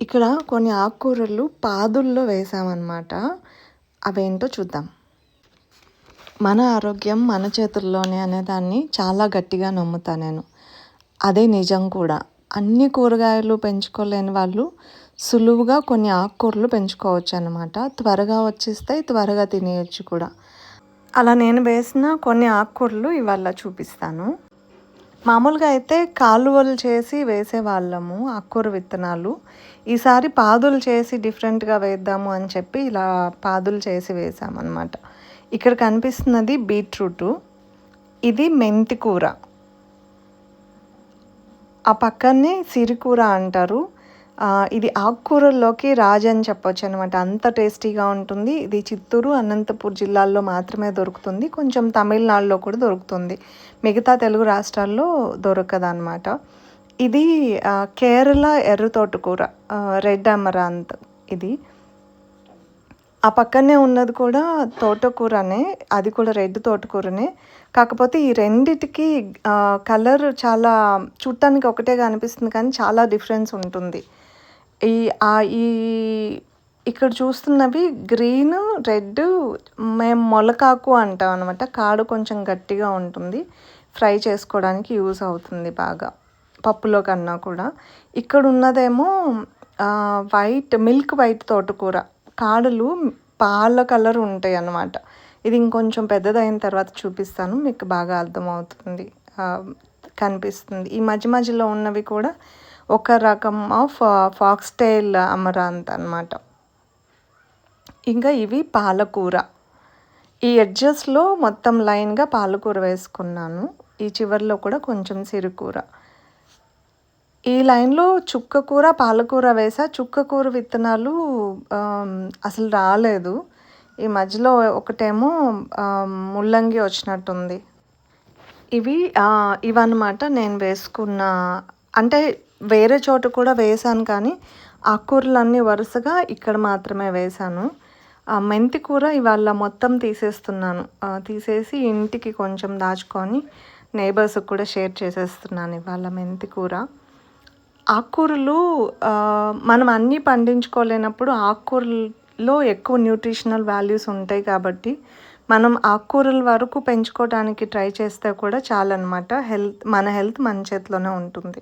ఇక్కడ కొన్ని ఆకుకూరలు పాదుల్లో వేసామన్నమాట. అవేంటో చూద్దాం. మన ఆరోగ్యం మన చేతుల్లోనే అనేదాన్ని చాలా గట్టిగా నమ్ముతా నేను. అదే నిజం కూడా. అన్ని కూరగాయలు పెంచుకోలేని వాళ్ళు సులువుగా కొన్ని ఆకుకూరలు పెంచుకోవచ్చు అన్నమాట. త్వరగా వచ్చేస్తాయి, త్వరగా తినేయొచ్చు కూడా. అలా నేను వేసిన కొన్ని ఆకుకూరలు ఇవాళ చూపిస్తాను. మామూలుగా అయితే కాలువలు చేసి వేసేవాళ్ళము ఆకుకూర విత్తనాలు. ఈసారి పాదులు చేసి డిఫరెంట్గా వేద్దాము అని చెప్పి ఇలా పాదులు చేసి వేసామన్నమాట. ఇక్కడ కనిపిస్తున్నది బీట్రూటు, ఇది మెంతి కూర, ఆ పక్కనే సిరికూర అంటారు. ఇది ఆకుకూరల్లోకి రాజు అని చెప్పొచ్చు అనమాట. అంత టేస్టీగా ఉంటుంది. ఇది చిత్తూరు, అనంతపూర్ జిల్లాల్లో మాత్రమే దొరుకుతుంది. కొంచెం తమిళనాడులో కూడా దొరుకుతుంది. మిగతా తెలుగు రాష్ట్రాల్లో దొరకదన్నమాట. ఇది కేరళ ఎర్ర తోటకూర, రెడ్ అమరాంత్ ఇది. ఆ పక్కనే ఉన్నది కూడా తోటకూరనే, అది కూడా రెడ్ తోటకూరనే. కాకపోతే ఈ రెండిటికి కలర్ చాలా చూడటానికి ఒకటేగా అనిపిస్తుంది, కానీ చాలా డిఫరెన్స్ ఉంటుంది. ఈ ఇక్కడ చూస్తున్నవి గ్రీన్, రెడ్ మేము మొలకాకు అంటాం అనమాట. కాడు కొంచెం గట్టిగా ఉంటుంది, ఫ్రై చేసుకోవడానికి యూస్ అవుతుంది బాగా, పప్పులో కన్నా కూడా. ఇక్కడ ఉన్నదేమో మిల్క్ వైట్ తోటకూర, కాడలు పాల కలర్ ఉంటాయి అన్నమాట. ఇది ఇంకొంచెం పెద్దదైన తర్వాత చూపిస్తాను, మీకు బాగా అర్థమవుతుంది, కనిపిస్తుంది. ఈ మధ్యలో ఉన్నవి కూడా ఒక రకం ఆఫ్ ఫాక్స్టైల్ అమరాంత్ అన్నమాట. ఇంకా ఇవి పాలకూర. ఈ ఎడ్జెస్లో మొత్తం లైన్గా పాలకూర వేసుకున్నాను. ఈ చివరిలో కూడా కొంచెం సిరికూర. ఈ లైన్లో చుక్కకూర, పాలకూర వేసా. చుక్కకూర విత్తనాలు అసలు రాలేదు. ఈ మధ్యలో ఒకటేమో ముల్లంగి వచ్చినట్టుంది. ఇవన్నమాట నేను వేసుకున్న, అంటే వేరే చోట కూడా వేసాను, కానీ ఆకుకూరలన్నీ వరుసగా ఇక్కడ మాత్రమే వేశాను. మెంతి కూర ఇవాళ మొత్తం తీసేస్తున్నాను. తీసేసి ఇంటికి కొంచెం దాచుకొని నైబర్స్కి కూడా షేర్ చేసేస్తున్నాను ఇవాళ మెంతి కూర. ఆకుకూరలు మనం అన్నీ పండించుకోలేనప్పుడు ఆకుకూరల్లో ఎక్కువ న్యూట్రిషనల్ వాల్యూస్ ఉంటాయి కాబట్టి మనం ఆకుకూరల వరకు పెంచుకోవడానికి ట్రై చేస్తే కూడా చాలన్నమాట. మన హెల్త్ మన చేతిలోనే ఉంటుంది.